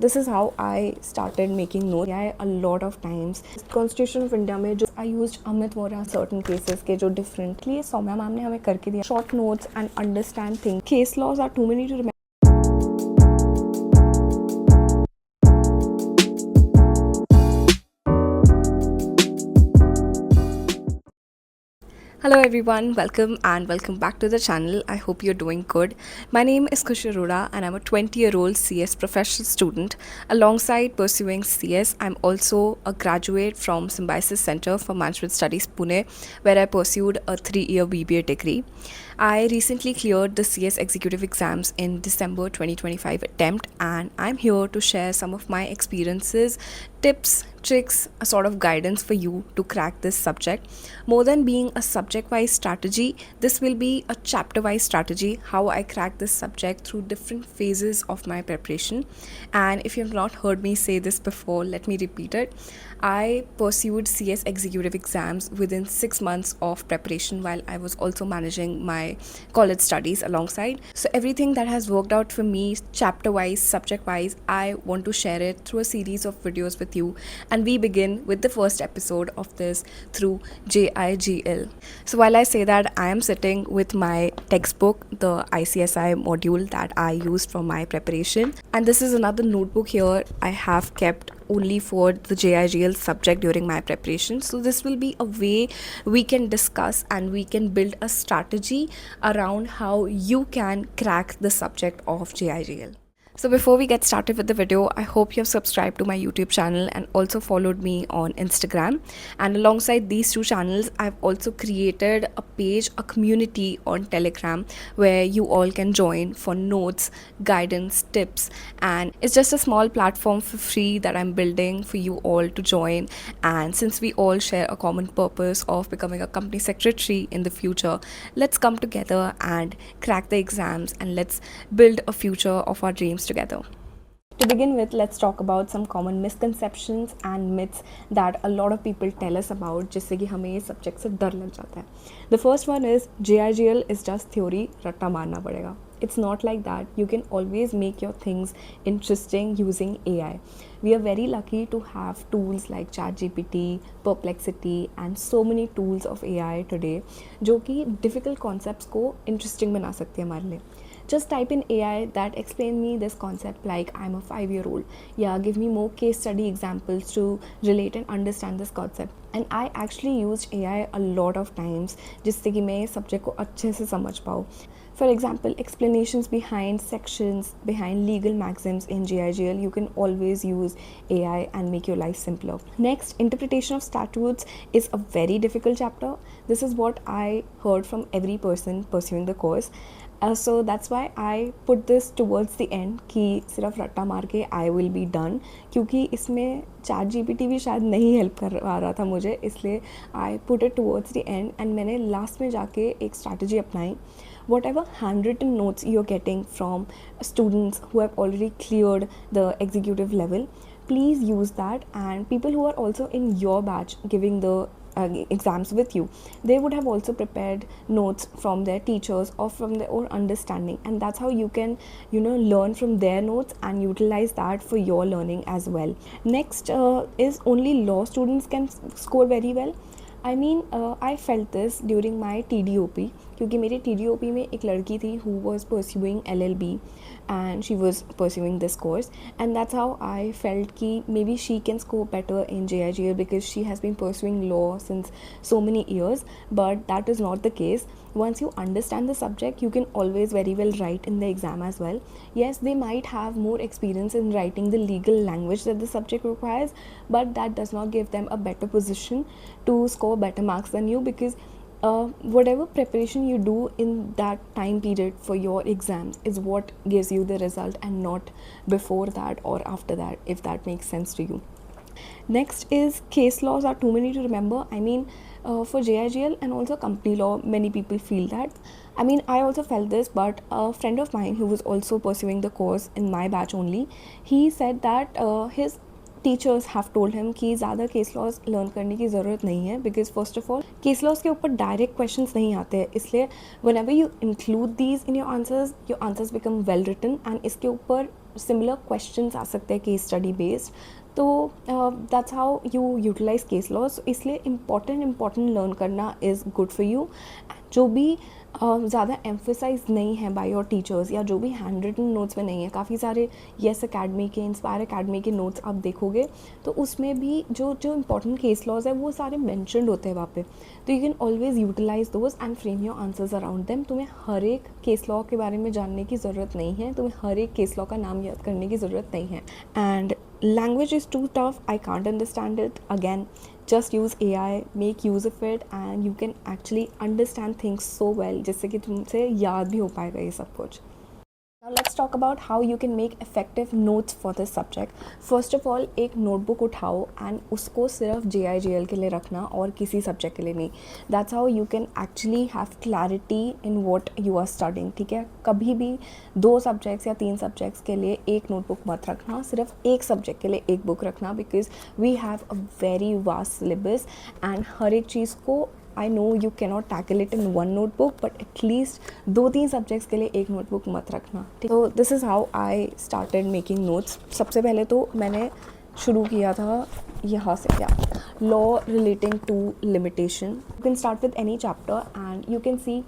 This is how I started making notes. I a lot of times Constitution of India में जो I used Amit Vora certain cases के जो differently Saumya ma'am ने हमें करके दिया short notes and understand things. Case laws are too many to remember. Hello everyone, welcome back to the channel. I hope you're doing good. My name is Khushi Arora and I'm a 20-year-old CS professional student. Alongside pursuing CS, I'm also a graduate from Symbiosis Center for Management Studies Pune, where I pursued a 3-year BBA degree. I recently cleared the CS executive exams in December 2025 attempt, and I'm here to share some of my experiences, tips, tricks, a sort of guidance for you to crack this subject. More than being a subject wise strategy, this will be a chapter wise strategy, how I crack this subject through different phases of my preparation. And if you have not heard me say this before, let me repeat it. I pursued CS executive exams within 6 months of preparation while I was also managing my college studies alongside. So everything that has worked out for me, chapter wise, subject wise, I want to share it through a series of videos with you. And we begin with the first episode of this through JIGL. So while I say that, I am sitting with my textbook, the ICSI module that I used for my preparation. And this is another notebook here I have kept only for the JIGL subject during my preparation. So this will be a way we can discuss and we can build a strategy around how you can crack the subject of JIGL. So before we get started with the video, I hope you have subscribed to my YouTube channel and also followed me on Instagram. And alongside these two channels, I've also created a page, a community on Telegram where you all can join for notes, guidance, tips. And it's just a small platform for free that I'm building for you all to join. And since we all share a common purpose of becoming a company secretary in the future, let's come together and crack the exams and let's build a future of our dreams together. To begin with, let's talk about some common misconceptions and myths that a lot of people tell us about जिससे कि हमें ये subject से डर लग जाता है. The first one is JIGL is just theory, रट्टा मारना पड़ेगा. It's not like that. You can always make your things interesting using AI. We are very lucky to have tools like ChatGPT, Perplexity and so many tools of AI today जो कि difficult concepts को interesting बना सकते हैं हमारे लिए. Just type in AI that explain me this concept like I'm a 5-year-old. Yeah, give me more case study examples to relate and understand this concept. And I actually used AI a lot of times जिससे कि मैं subject को अच्छे से समझ पाऊँ. For example, explanations behind sections, behind legal maxims in GIGL, you can always use AI and make your life simpler. Next, interpretation of statutes is a very difficult chapter. This is what I heard from every person pursuing the course. So that's why I put this towards the end कि सिर्फ रट्टा मार के I will be done, क्योंकि इसमें ChatGPT भी शायद नहीं हेल्प कर रहा था मुझे, इसलिए I put it towards the end and मैंने लास्ट में जाके एक स्ट्रैटेजी अपनाई. Whatever handwritten notes you're getting from students who have already cleared the executive level, please use that. And people who are also in your batch giving the exams with you, they would have also prepared notes from their teachers or from their own understanding, and that's how you can learn from their notes and utilize that for your learning as well. Next is only law students can score very well. I mean, I felt this during my TDOP क्योंकि मेरे TDOP में एक लड़की थी who was pursuing LLB and she was pursuing this course, and that's how I felt कि maybe she can score better in JIGL because she has been pursuing law since so many years. But that is not the case. Once you understand the subject, you can always very well write in the exam as well. Yes, they might have more experience in writing the legal language that the subject requires, but that does not give them a better position to score better marks than you, because whatever preparation you do in that time period for your exams is what gives you the result, and not before that or after that, if that makes sense to you. Next is case laws are too many to remember. I mean, for JIGL and also company law, many people feel that. I mean, I also felt this, but a friend of mine who was also pursuing the course in my batch only, he said that his teachers have told him कि ज़्यादा case laws learn करने की ज़रूरत नहीं है, because first of all case laws के ऊपर direct questions नहीं आते हैं, इसलिए whenever you include these in your answers become well written, and इसके ऊपर सिमिलर क्वेश्चंस आ सकते हैं केस स्टडी बेस्ड। तो that's how you utilize case laws. इसलिए इम्पॉर्टेंट लर्न करना इज़ गुड फॉर यू। जो भी ज़्यादा एम्फोसाइज नहीं है बाय योर टीचर्स, या जो भी हैंड रिटन नोट्स में नहीं है, काफ़ी सारे येस अकेडमी के, इंस्पायर अकेडमी के नोट्स आप देखोगे तो उसमें भी जो जो इंपॉर्टेंट केस लॉज है वो सारे मैंशनड होते हैं वहाँ पे। तो you can always utilize those and frame your answers around them. तुम्हें हर एक केस लॉ के बारे में जानने की ज़रूरत नहीं है, तुम्हें हर एक केस लॉ का नाम याद करने की ज़रूरत नहीं है। And language is too tough, I can't understand it, again just use AI, make use of it, and you can actually understand things so well जिससे कि तुमसे याद भी हो पाएगा ये सब कुछ। Now let's talk about how you can make effective notes for this subject. First of all, एक नोटबुक उठाओ एंड उसको सिर्फ JIGL के लिए रखना और किसी सब्जेक्ट के लिए नहीं। That's how you can actually have clarity in what you are studying, ठीक है। कभी भी 2 सब्जेक्ट्स या 3 सब्जेक्ट्स के लिए एक नोटबुक मत रखना, सिर्फ एक सब्जेक्ट के लिए एक बुक रखना, because we have a very vast syllabus and हर एक चीज़ को I know you cannot tackle it in one notebook, but at least 2-3 subjects के लिए एक नोटबुक मत रखना। तो this is how I started making notes. सबसे पहले तो मैंने शुरू किया था यहाँ से, क्या, law relating to limitation. You can start with any chapter and you can see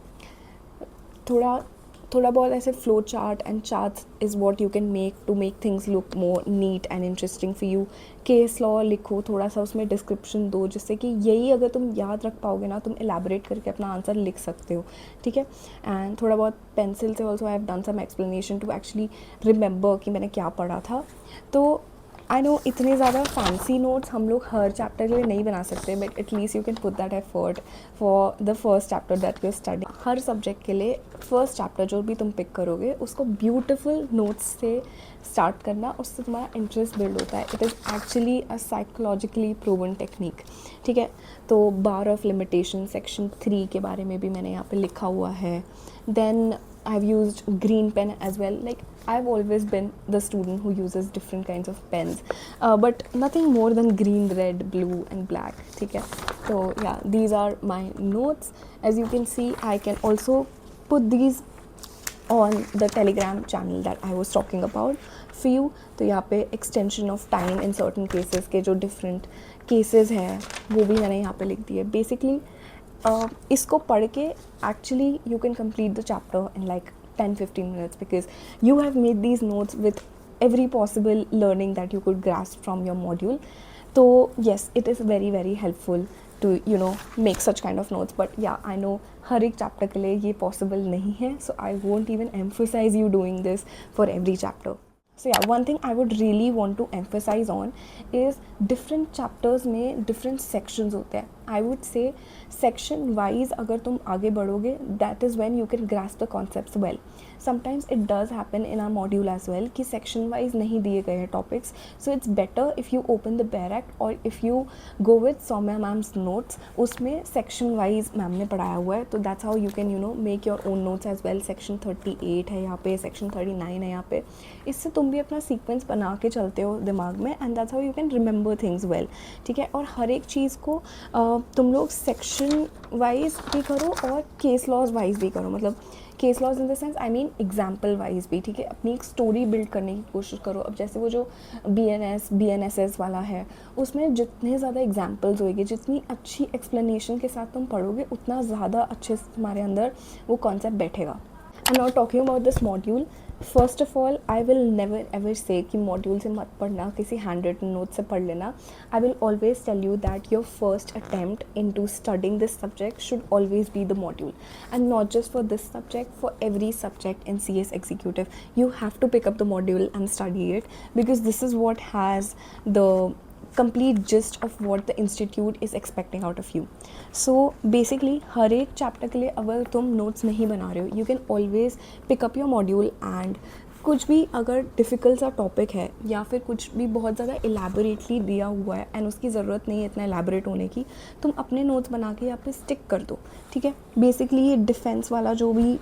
थोड़ा बहुत ऐसे flow chart and charts is what you can make to make things look more neat and interesting for you. Case law लिखो, थोड़ा सा उसमें description दो, जिससे कि यही अगर तुम याद रख पाओगे ना, तुम एलैबोरेट करके अपना आंसर लिख सकते हो, ठीक है। एंड थोड़ा बहुत पेंसिल से also I have done some explanation to actually remember कि मैंने क्या पढ़ा था। तो आई नो इतने ज़्यादा फैंसी नोट्स हम लोग हर चैप्टर के लिए नहीं बना सकते, but at least you can put that effort for the first chapter that you study. Her subject के लिए फर्स्ट चैप्टर जो भी तुम पिक करोगे उसको ब्यूटिफुल नोट्स से स्टार्ट करना, उससे तुम्हारा इंटरेस्ट बिल्ड होता है। It is actually a psychologically proven technique, ठीक है। तो बार ऑफ लिमिटेशन सेक्शन 3 के बारे में भी मैंने यहाँ पे लिखा हुआ है। Then I have used green pen as well. Like, I've always been the student who uses different kinds of pens, but nothing more than green, red, blue and black, ठीक है। So yeah, these are my notes. As you can see, I can also put these on the Telegram channel that I was talking about for you. तो यहाँ पे extension of time in certain cases के जो different cases हैं वो भी मैंने यहाँ पे लिख दिए। Basically इसको पढ़ के actually you can complete the chapter in like 10-15 minutes, because you have made these notes with every possible learning that you could grasp from your module. तो yes, it is very very helpful to make such kind of notes, but ya I no हर एक chapter के लिए ये possible नहीं है, so I won't even emphasize you doing this for every chapter. So yeah, one thing I would really want to emphasize on is different chapters में different sections होते हैं। I would say section wise अगर तुम आगे बढ़ोगे, that is when you can grasp the concepts well. Sometimes it does happen in our module as well कि section wise नहीं दिए गए हैं topics, so it's better if you open the bare act or if you go with Soumya ma'am's notes, उसमें section wise ma'am ने पढ़ाया हुआ है, तो that's how you can make your own notes as well. section 38 है यहाँ पे, section 39 है यहाँ पे, इससे तुम भी अपना सीक्वेंस बना के चलते हो दिमाग में, and that's how you can remember things well, ठीक है। और हर एक चीज़ को तुम लोग सेक्शन वाइज भी करो और केस लॉज वाइज भी करो, मतलब case laws in the sense I mean example wise भी, ठीक है। अपनी एक स्टोरी बिल्ड करने की कोशिश करो। अब जैसे वो जो BNSS वाला है, उसमें जितने ज़्यादा एग्जाम्पल्स होएगी, जितनी अच्छी एक्सप्लेनेशन के साथ तुम पढ़ोगे, उतना ज़्यादा अच्छे से तुम्हारे अंदर वो कॉन्सेप्ट बैठेगा। And now talking about this module, first of all I will never ever से कि मॉड्यूल से मत पढ़ना, किसी हैंड रिटन नोट से पढ़ लेना। I will always tell you that your first attempt in to studying this subject should always be the module, and not just for this subject, for every subject in CS Executive you have to pick up the module and study it, because this is what has the complete gist of what the institute is expecting out of you. So basically हर एक chapter के लिए अगर तुम notes नहीं बना रहे हो, you can always pick up your module and कुछ भी अगर डिफ़िकल्ट सा टॉपिक है या फिर कुछ भी बहुत ज़्यादा एलैबोरेटली दिया हुआ है एंड उसकी ज़रूरत नहीं है इतना एलैबोरेट होने की, तुम अपने नोट्स बना के यहाँ पे स्टिक कर दो, ठीक है। बेसिकली ये डिफेंस वाला जो भी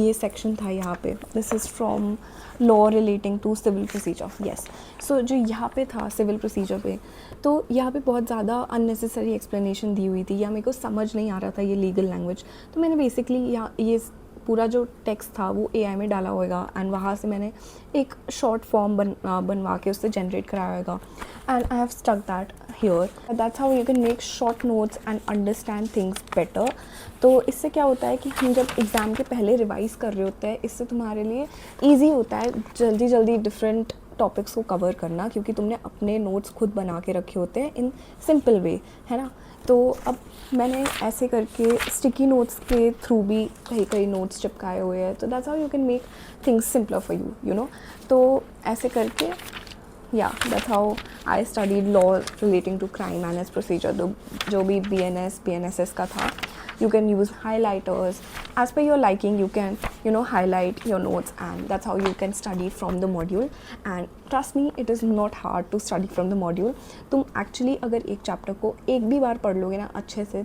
ये सेक्शन था यहाँ पे, this is from law relating to civil procedure, yes. So जो यहाँ पे था सिविल प्रोसीजर पे, तो यहाँ पे बहुत ज़्यादा अननेसेसरी एक्सप्लेनेशन दी हुई थी या मेरे को समझ नहीं आ रहा था ये लीगल लैंग्वेज, तो मैंने बेसिकली यहाँ ये पूरा जो टेक्स्ट था वो AI में डाला होएगा एंड वहाँ से मैंने एक शॉर्ट फॉर्म बनवा के उससे जनरेट कराया होएगा and I have stuck that here. That's how you can make short notes and understand things better. तो इससे क्या होता है कि हम जब एग्ज़ाम के पहले रिवाइज़ कर रहे होते हैं, इससे तुम्हारे लिए ईजी होता है जल्दी जल्दी डिफरेंट टॉपिक्स को कवर करना, क्योंकि तुमने अपने नोट्स खुद बना के रखे होते हैं इन सिंपल वे, है ना। तो अब मैंने ऐसे करके स्टिकी नोट्स के थ्रू भी कई कई नोट्स चिपकाए हुए हैं। तो that's how you can make things simpler for you, you know. तो ऐसे करके that's how I studied law relating to crime and its procedure. जो भी BNSS का था, you can use highlighters as per your liking. You can highlight your notes, and that's how you can study from the module. And trust me, it is not hard to study from the module. तुम actually अगर एक chapter को एक भी बार पढ़ लोगे ना अच्छे से,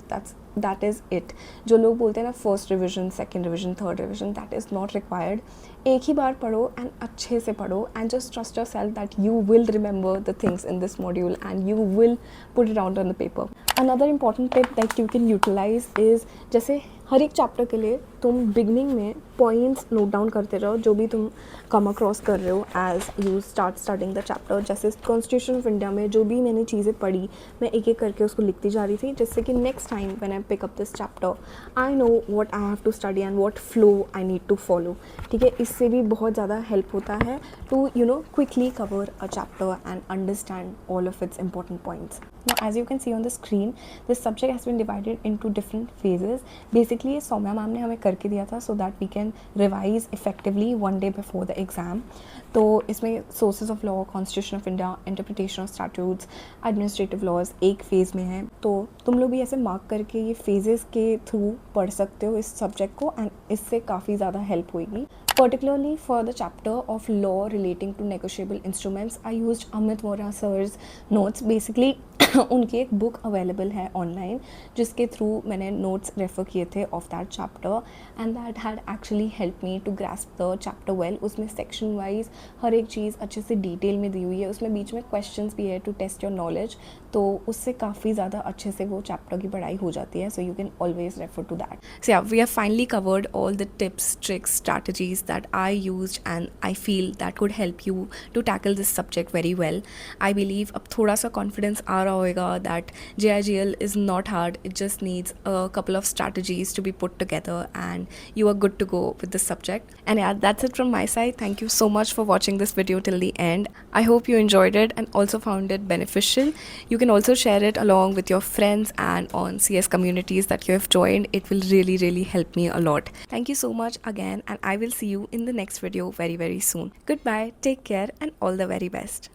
that is it. जो लोग बोलते हैं ना first revision, second revision, third revision, that is not required. एक ही बार पढ़ो एंड अच्छे से पढ़ो and just trust your self that you will remember the things in this module and you will put it out on the paper. Another important tip that you can utilize is, जैसे हर एक chapter के लिए तुम beginning में points note down करते रहो जो भी तुम कम अक्रॉस कर रहे हो as you start studying the chapter. जैसे कॉन्स्टिट्यूशन ऑफ इंडिया में जो भी मैंने चीज़ें पढ़ी, मैं एक एक करके उसको लिखती जा रही थी, जिससे कि next time when I pick up this chapter I know what I have to study and what flow I need to follow. ठीक है, इससे भी बहुत ज़्यादा हेल्प होता है to quickly cover a chapter and understand all of its important points. Now, as you can see on the screen, this subject has been divided into different phases. Basically, Saumya ma'am ने हमें करके दिया था so that we can revise effectively one day before the exam. तो इसमें sources of law, constitution of India, interpretation of statutes, administrative laws एक phase में है. तो तुम लोग भी ऐसे मार्क करके ये phases के थ्रू पढ़ सकते हो इस सब्जेक्ट को, एंड इससे काफ़ी ज़्यादा हेल्प होगी. Particularly for the chapter of law relating to negotiable instruments, I used Amit Vora sir's notes. Basically उनकी एक बुक अवेलेबल है ऑनलाइन जिसके थ्रू मैंने नोट्स रेफ़र किए थे of that chapter, and that had actually help me to grasp the chapter well. उसमें section wise हर एक चीज़ अच्छे से डिटेल में दी हुई है. उसमें बीच में क्वेश्चंस भी है टू टेस्ट योर नॉलेज, तो उससे काफ़ी ज़्यादा अच्छे से वो चैप्टर की पढ़ाई हो जाती है. So you can always refer to that. So ya, we have finally covered all the tips, tricks, strategies that I used and I feel that could help you to tackle this subject very well. I believe अब थोड़ा सा confidence आ रहा होगा that JIGL is not hard. It just needs a couple of strategies to be put together and you are good to go with this subject. And yeah, that's it from my side. Thank you so much for watching this video till the end. I hope you enjoyed it and also found it beneficial. You can also share it along with your friends and on CS communities that you have joined. It will really, really help me a lot. Thank you so much again, and I will see you in the next video very, very soon. Goodbye, take care, and all the very best.